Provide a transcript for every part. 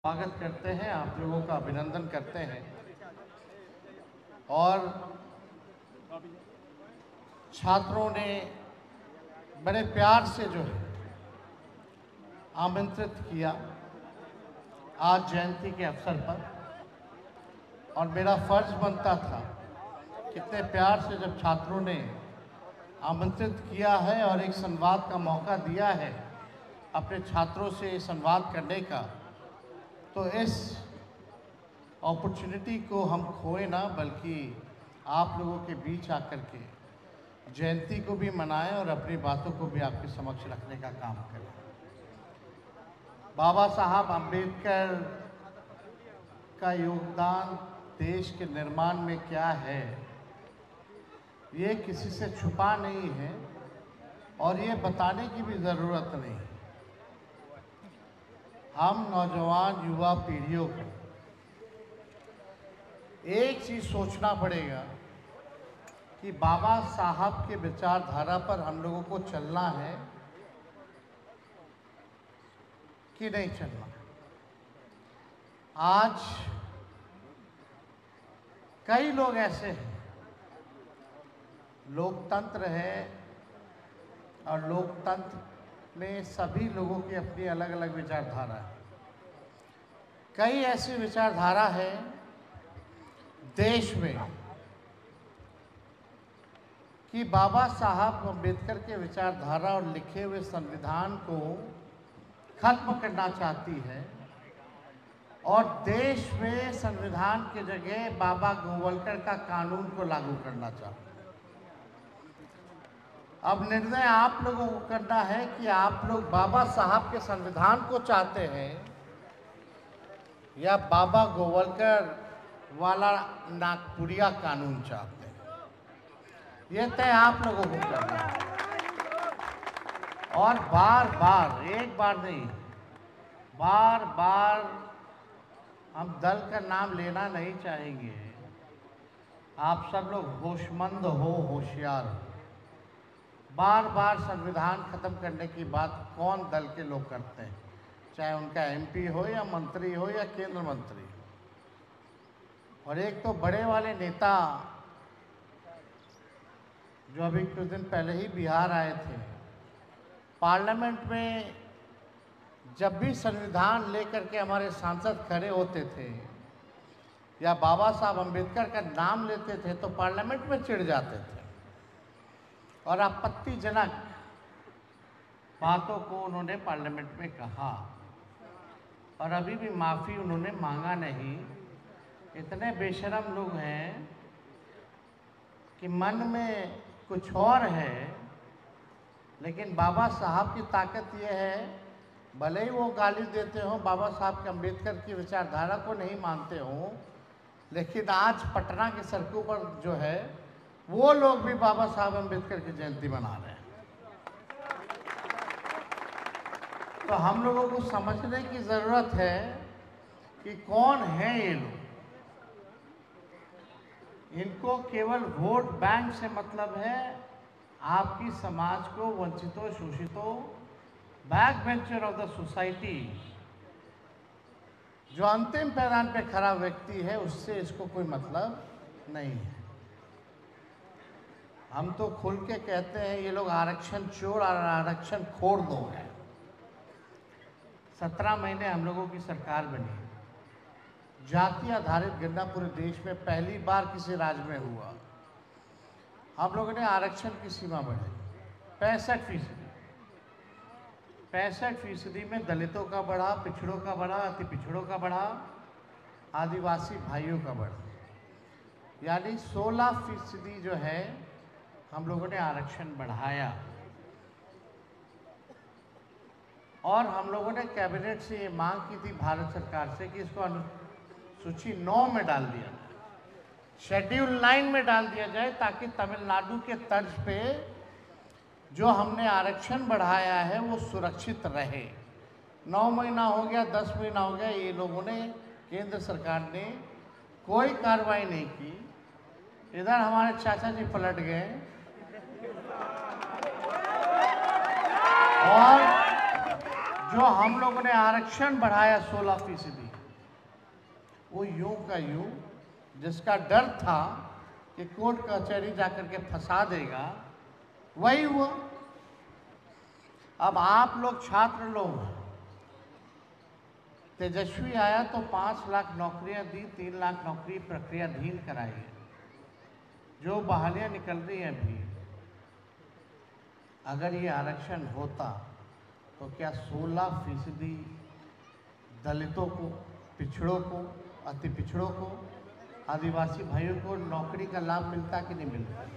स्वागत करते हैं, आप लोगों का अभिनंदन करते हैं और छात्रों ने बड़े प्यार से जो है आमंत्रित किया आज जयंती के अवसर पर, और मेरा फर्ज बनता था कितने प्यार से जब छात्रों ने आमंत्रित किया है और एक संवाद का मौका दिया है अपने छात्रों से संवाद करने का, तो इस अपॉर्चुनिटी को हम खोए ना, बल्कि आप लोगों के बीच आकर के जयंती को भी मनाएं और अपनी बातों को भी आपके समक्ष रखने का काम करें। बाबा साहब अम्बेडकर का योगदान देश के निर्माण में क्या है, ये किसी से छुपा नहीं है और ये बताने की भी ज़रूरत नहीं। हम नौजवान युवा पीढ़ियों को एक चीज़ सोचना पड़ेगा कि बाबा साहब के विचारधारा पर हम लोगों को चलना है कि नहीं चलना। आज कई लोग ऐसे हैं, लोकतंत्र है और लोकतंत्र में सभी लोगों की अपनी अलग अलग विचारधारा है। कई ऐसी विचारधारा है देश में कि बाबा साहब अम्बेडकर के विचारधारा और लिखे हुए संविधान को खत्म करना चाहती है और देश में संविधान की जगह बाबा गोवलकर का कानून को लागू करना चाहती है। अब निर्णय आप लोगों को करना है कि आप लोग बाबा साहब के संविधान को चाहते हैं या बाबा गोवलकर वाला नागपुरिया कानून चाहते हैं, ये तय आप लोगों को करना है। और बार बार, एक बार नहीं, बार बार हम दल का नाम लेना नहीं चाहेंगे। आप सब लोग होशमंद हो, होशियार हो। बार बार संविधान खत्म करने की बात कौन दल के लोग करते हैं, चाहे उनका एमपी हो या मंत्री हो या केंद्र मंत्री। और एक तो बड़े वाले नेता जो अभी कुछ दिन पहले ही बिहार आए थे, पार्लियामेंट में जब भी संविधान लेकर के हमारे सांसद खड़े होते थे या बाबा साहब अम्बेडकर का नाम लेते थे तो पार्लियामेंट में चिढ़ जाते थे और आपत्तिजनक बातों को उन्होंने पार्लियामेंट में कहा और अभी भी माफ़ी उन्होंने मांगा नहीं। इतने बेशर्म लोग हैं कि मन में कुछ और है, लेकिन बाबा साहब की ताकत ये है, भले ही वो गाली देते हो, बाबा साहब के अम्बेडकर की विचारधारा को नहीं मानते हो, लेकिन आज पटना की सड़कों पर जो है वो लोग भी बाबा साहब अम्बेडकर की जयंती मना रहे हैं। तो हम लोगों को समझने की ज़रूरत है कि कौन है ये लोग। इनको केवल वोट बैंक से मतलब है। आपकी समाज को वंचितों, शोषितों, back bencher of the society, जो अंतिम पैदान पे खड़ा व्यक्ति है, उससे इसको कोई मतलब नहीं है। हम तो खुल के कहते हैं ये लोग आरक्षण चोर और आरक्षण खोर लोग हैं। 17 महीने हम लोगों की सरकार बनी, जाति आधारित गणना पूरे देश में पहली बार किसी राज्य में हुआ। हम लोगों ने आरक्षण की सीमा बढ़ाई 65%। 65% में दलितों का बढ़ा, पिछड़ों का बढ़ा, अति पिछड़ों का बढ़ा, आदिवासी भाइयों का बढ़ा, यानी 16% जो है हम लोगों ने आरक्षण बढ़ाया। और हम लोगों ने कैबिनेट से ये मांग की थी भारत सरकार से कि इसको अनुसूची 9 में डाल दिया जाए, शेड्यूल 9 में डाल दिया जाए, ताकि तमिलनाडु के तर्ज पे जो हमने आरक्षण बढ़ाया है वो सुरक्षित रहे। 9 महीना हो गया, 10 महीना हो गया, ये लोगों ने, केंद्र सरकार ने कोई कार्रवाई नहीं की। इधर हमारे चाचा जी पलट गए और जो हम लोगों ने आरक्षण बढ़ाया 16%, वो यूं का यूं, जिसका डर था कि कोर्ट कचहरी जाकर के फंसा देगा, वही हुआ। अब आप लोग छात्र लोग, तेजस्वी आया तो 5 लाख नौकरियां दी, 3 लाख नौकरी प्रक्रियाधीन कराई। जो बहालियां निकल रही हैं अभी, अगर ये आरक्षण होता तो क्या 16% दलितों को, पिछड़ों को, अति पिछड़ों को, आदिवासी भाइयों को नौकरी का लाभ मिलता कि नहीं मिलता?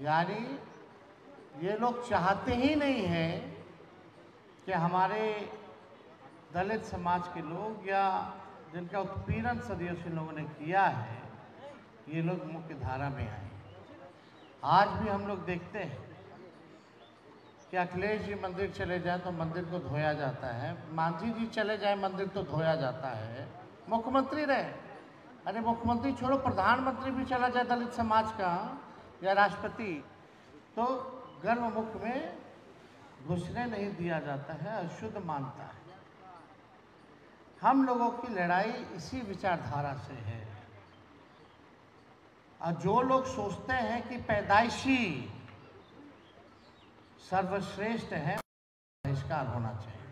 यानी ये लोग चाहते ही नहीं हैं कि हमारे दलित समाज के लोग या जिनका उत्पीड़न सदियों से लोगों ने किया है, ये लोग मुख्य धारा में आए। आज भी हम लोग देखते हैं कि अखिलेश जी मंदिर चले जाए तो मंदिर को धोया जाता है, मांझी जी चले जाए मंदिर तो धोया जाता है, मुख्यमंत्री रहे, अरे मुख्यमंत्री छोड़ो, प्रधानमंत्री भी चला जाए दलित समाज का या राष्ट्रपति, तो गर्भमुख में घुसने नहीं दिया जाता है, अशुद्ध मानता है। हम लोगों की लड़ाई इसी विचारधारा से है। और जो लोग सोचते हैं कि पैदाइशी सर्वश्रेष्ठ है, बहिष्कार होना चाहिए।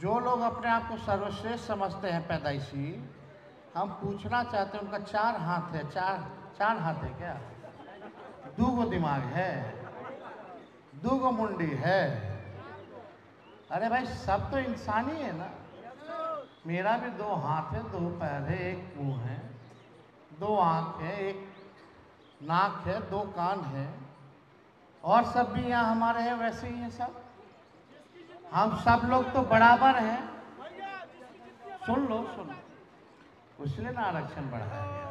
जो लोग अपने आप को सर्वश्रेष्ठ समझते हैं पैदाइशी, हम पूछना चाहते हैं, उनका 4 हाथ है, चार हाथ है क्या? 2 दिमाग है, 2 मुंडी है? अरे भाई, सब तो इंसान ही है ना। मेरा भी 2 हाथ है, 2 पैर है, 1 मुंह है, 2 आँख है, 1 नाक है, 2 कान है, और सब भी यहाँ हमारे हैं, वैसे ही हैं सब। हम सब लोग तो बराबर हैं। सुन लो, इसलिए ना आरक्षण बढ़ाया गया।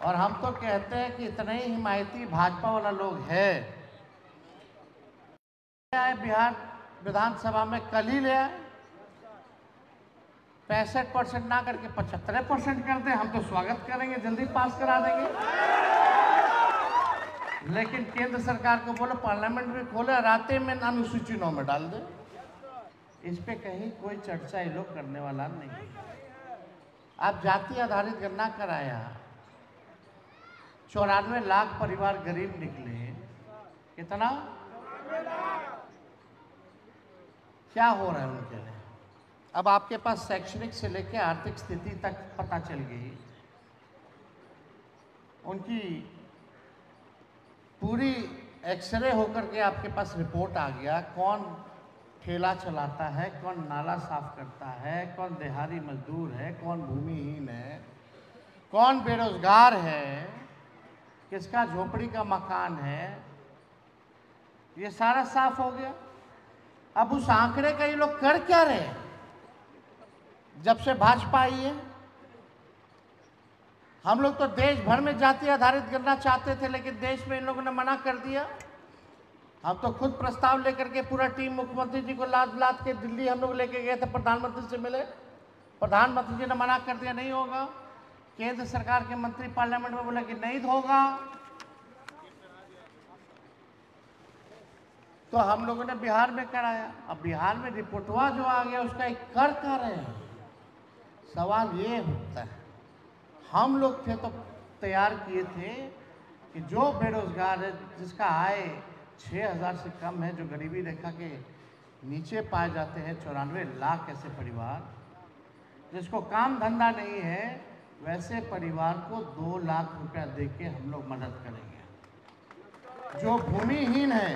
और हम तो कहते हैं कि इतने ही हिमायती भाजपा वाला लोग है, बिहार विधानसभा में कल ही ले आए, 65% ना करके 75% कर दे, हम तो स्वागत करेंगे, जल्दी पास करा देंगे। लेकिन केंद्र सरकार को बोलो पार्लियामेंट में खोले, राते में अनुसूची 9 में डाल दे। इस पे कहीं कोई चर्चा ये लोग करने वाला नहीं। आप जाति आधारित गणना कराया, 94 लाख परिवार गरीब निकले। कितना? क्या हो रहा है उनके लिए? अब आपके पास शैक्षणिक से लेकर आर्थिक स्थिति तक पता चल गई, उनकी पूरी एक्सरे होकर के आपके पास रिपोर्ट आ गया, कौन ठेला चलाता है, कौन नाला साफ करता है, कौन दिहाड़ी मजदूर है, कौन भूमिहीन है, कौन बेरोजगार है, किसका झोपड़ी का मकान है, ये सारा साफ हो गया। अब उस आंकड़े का ये लोग कर क्या रहे हैं? जब से भाजपा आई है, हम लोग तो देश भर में जाति आधारित गणना चाहते थे, लेकिन देश में इन लोगों ने मना कर दिया। हम तो खुद प्रस्ताव लेकर के पूरा टीम मुख्यमंत्री जी को लाद के दिल्ली हम लोग लेके गए थे, प्रधानमंत्री से मिले, प्रधानमंत्री जी ने मना कर दिया, नहीं होगा। केंद्र सरकार के मंत्री पार्लियामेंट में बोले कि नहीं होगा, तो हम लोगों ने बिहार में कराया। अब बिहार में रिपोर्टवा जो आ गया, उसका एक कर रहे हैं। सवाल ये उठता है, हम लोग थे तो तैयार किए थे कि जो बेरोजगार है, जिसका आय 6,000 से कम है, जो गरीबी रेखा के नीचे पाए जाते हैं, 94 लाख ऐसे परिवार, जिसको काम धंधा नहीं है, वैसे परिवार को 2 लाख रुपया दे के हम लोग मदद करेंगे। जो भूमिहीन है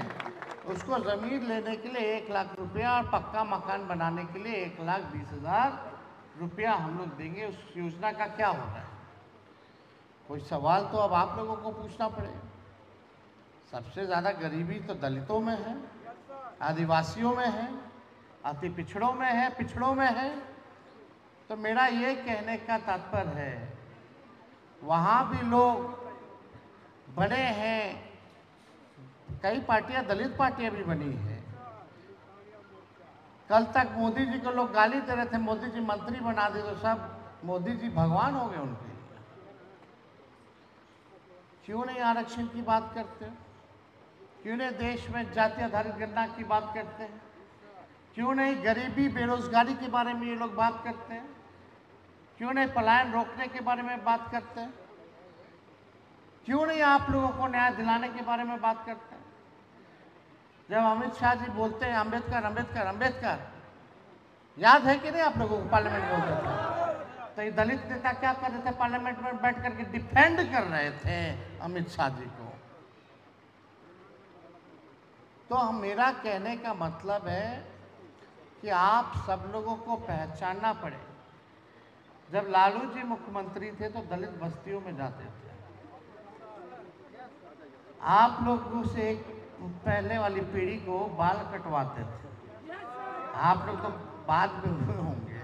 उसको ज़मीन लेने के लिए 1 लाख रुपया और पक्का मकान बनाने के लिए 1,20,000 रुपया हम लोग देंगे। उस योजना का क्या हो रहा है? कोई सवाल तो अब आप लोगों को पूछना पड़ेगा। सबसे ज़्यादा गरीबी तो दलितों में है, आदिवासियों में है, अति पिछड़ों में है, पिछड़ों में है। तो मेरा ये कहने का तात्पर्य है, वहाँ भी लोग बड़े हैं, कई पार्टियां, दलित पार्टियां भी बनी है। कल तक मोदी जी को लोग गाली दे रहे थे, मोदी जी मंत्री बना दिए तो सब मोदी जी भगवान हो गए उनके लिए। क्यों नहीं आरक्षण की बात करते? क्यों नहीं देश में जाति आधारित गणना की बात करते हैं? क्यों नहीं गरीबी बेरोजगारी के बारे में ये लोग बात करते हैं? क्यों नहीं पलायन रोकने के बारे में बात करते हैं? क्यों नहीं आप लोगों को न्याय दिलाने के बारे में बात करते हैं? जब अमित शाह जी बोलते हैं अंबेडकर अंबेडकर अंबेडकर, याद है कि नहीं आप लोगों को पार्लियामेंट में बोलते थे? तो ये दलित नेता क्या कर रहे थे? पार्लियामेंट में बैठ करके डिफेंड कर रहे थे अमित शाह जी को। तो मेरा कहने का मतलब है कि आप सब लोगों को पहचानना पड़े। जब लालू जी मुख्यमंत्री थे तो दलित बस्तियों में जाते थे। आप लोगों से एक पहले वाली पीढ़ी को बाल कटवाते थे। आप लोग तो बाद में हुए होंगे,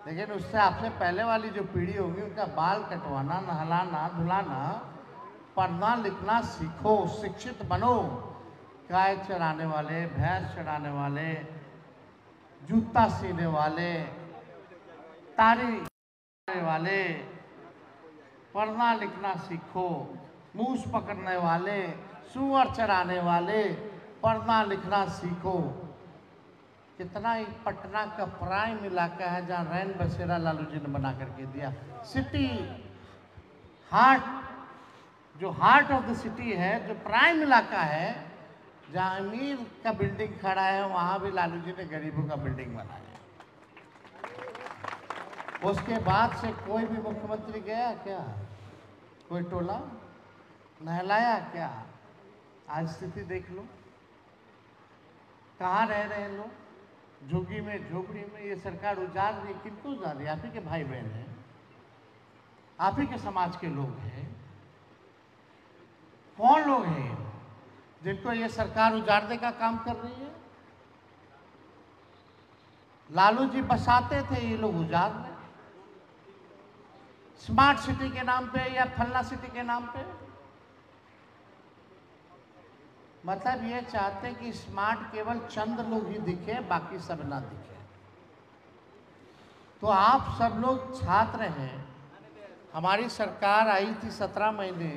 लेकिन उससे आपसे पहले वाली जो पीढ़ी होगी उनका बाल कटवाना, नहलाना धुलाना, पढ़ना लिखना सीखो, शिक्षित बनो। गाय चराने वाले, भैंस चराने वाले, जूता सीने वाले, तारी वाले, पढ़ना लिखना सीखो। मूस पकड़ने वाले, सुअर चराने वाले, पढ़ना लिखना सीखो। कितना ही पटना का प्राइम इलाका है जहाँ रैन बसेरा लालू जी ने बना करके दिया। सिटी हार्ट, जो हार्ट ऑफ द सिटी है, जो प्राइम इलाका है, जहाँ अमीर का बिल्डिंग खड़ा है, वहाँ भी लालू जी ने गरीबों का बिल्डिंग बनाया। उसके बाद से कोई भी मुख्यमंत्री गया क्या? कोई टोला नहलाया क्या? आज स्थिति देख लो, कहाँ रह रहे हैं लोग? झुग्गी में, झोपड़ी में। ये सरकार उजाड़ रही, किनको उजाड़ रही? आप ही के भाई बहन हैं, आप ही के समाज के लोग हैं। कौन लोग हैं जिनको ये सरकार उजाड़ने का काम कर रही है? लालू जी बसाते थे, ये लोग उजाड़ रहे। स्मार्ट सिटी के नाम पे या फलना सिटी के नाम पे। मतलब ये चाहते कि स्मार्ट केवल चंद लोग ही दिखे, बाकी सब ना दिखे। तो आप सब लोग छात्र हैं, हमारी सरकार आई थी 17 महीने,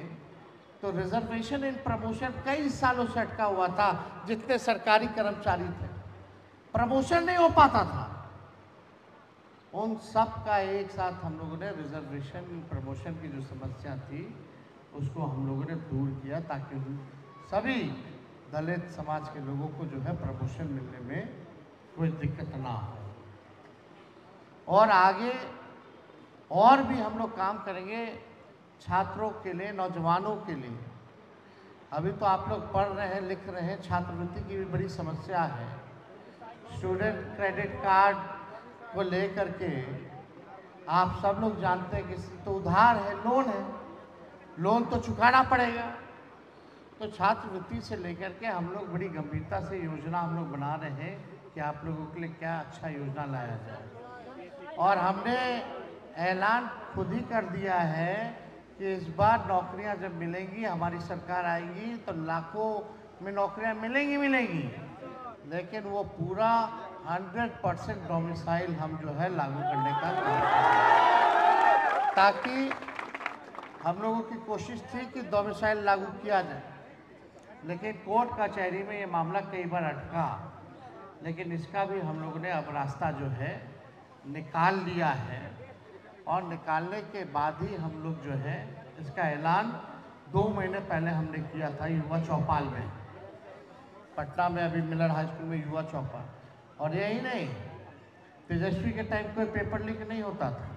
तो रिजर्वेशन इन प्रमोशन कई सालों से अटका हुआ था। जितने सरकारी कर्मचारी थे, प्रमोशन नहीं हो पाता था। उन सब का एक साथ हम लोगों ने रिजर्वेशन प्रमोशन की जो समस्या थी उसको हम लोगों ने दूर किया, ताकि सभी दलित समाज के लोगों को जो है प्रमोशन मिलने में कोई दिक्कत ना हो। और आगे और भी हम लोग काम करेंगे छात्रों के लिए, नौजवानों के लिए। अभी तो आप लोग पढ़ रहे हैं, लिख रहे हैं, छात्रवृत्ति की भी बड़ी समस्या है। स्टूडेंट क्रेडिट कार्ड को लेकर के आप सब लोग जानते हैं कि तो उधार है, लोन है, लोन तो चुकाना पड़ेगा। तो छात्रवृत्ति से लेकर के हम लोग बड़ी गंभीरता से योजना हम लोग बना रहे हैं कि आप लोगों के लिए क्या अच्छा योजना लाया जाए। और हमने ऐलान खुद ही कर दिया है कि इस बार नौकरियां जब मिलेंगी, हमारी सरकार आएगी तो लाखों में नौकरियां मिलेंगी, लेकिन वो पूरा 100% डोमिसाइल हम जो है लागू करने का काम करेंगे। ताकि हम लोगों की कोशिश थी कि डोमिसाइल लागू किया जाए, लेकिन कोर्ट कचहरी में ये मामला कई बार अटका, लेकिन इसका भी हम लोगों ने अब रास्ता जो है निकाल लिया है। और निकालने के बाद ही हम लोग जो है इसका ऐलान 2 महीने पहले हमने किया था युवा चौपाल में, पटना में अभी मिलर हाई स्कूल में युवा चौपाल। और यही नहीं, तेजस्वी के टाइम कोई पेपर लीक नहीं होता था।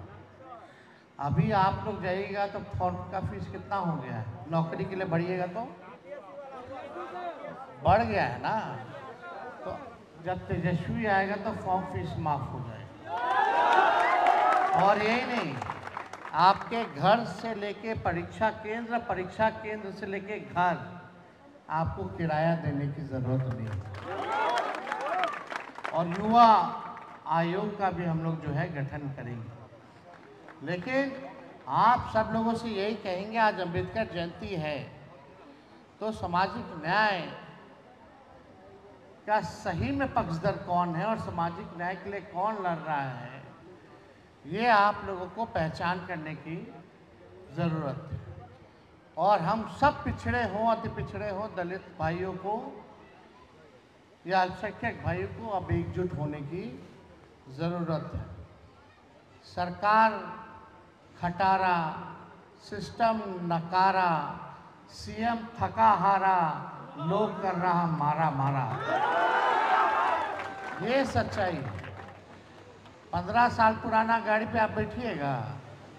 अभी आप लोग जाइएगा तो फॉर्म का फीस कितना हो गया है, नौकरी के लिए बढ़िएगा तो बढ़ गया है ना। तो जब तेजस्वी आएगा तो फॉर्म फीस माफ हो जाएगा। और यही नहीं, आपके घर से लेके परीक्षा केंद्र से लेके घर, आपको किराया देने की जरूरत नहीं है। और युवा आयोग का भी हम लोग जो है गठन करेंगे। लेकिन आप सब लोगों से यही कहेंगे, आज अंबेडकर जयंती है तो सामाजिक न्याय का सही में पक्षधर कौन है और सामाजिक न्याय के लिए कौन लड़ रहा है, ये आप लोगों को पहचान करने की ज़रूरत है। और हम सब पिछड़े हों, अति पिछड़े हों, दलित भाइयों को या अल्पसंख्यक भाइयों को अब एकजुट होने की ज़रूरत है। सरकार खटारा, सिस्टम नकारा, सीएम थका हारा, लोग कर रहा मारा मारा, ये सच्चाई है। 15 साल पुराना गाड़ी पे आप बैठिएगा,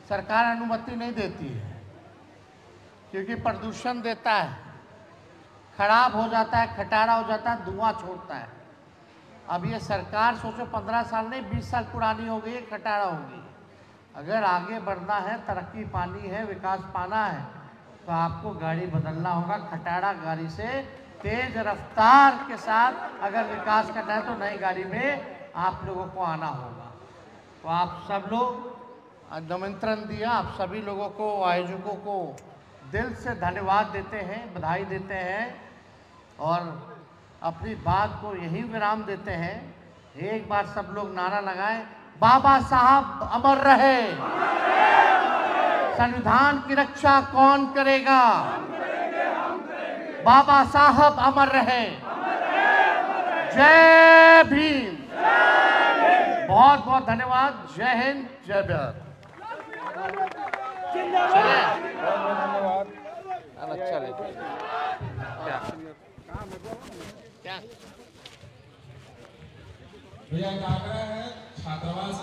सरकार अनुमति नहीं देती है क्योंकि प्रदूषण देता है, खराब हो जाता है, खटारा हो जाता है, धुआं छोड़ता है। अब ये सरकार सोचो 15 साल नहीं 20 साल पुरानी हो गई, खटारा होगी। अगर आगे बढ़ना है, तरक्की पानी है, विकास पाना है, तो आपको गाड़ी बदलना होगा। खटारा गाड़ी से तेज रफ्तार के साथ अगर विकास करना है तो नई गाड़ी में आप लोगों को आना होगा। तो आप सब लोग निमंत्रण दिया, आप सभी लोगों को, आयोजकों को दिल से धन्यवाद देते हैं, बधाई देते हैं और अपनी बात को यही विराम देते हैं। एक बार सब लोग नारा लगाएं, बाबा साहब अमर रहे। संविधान की रक्षा कौन करेगा? बाबा साहब अमर रहे। जय भीम। बहुत बहुत धन्यवाद। जय हिंद, जय भारत। अच्छा लेते क्या भैया आग्रह है छात्रावास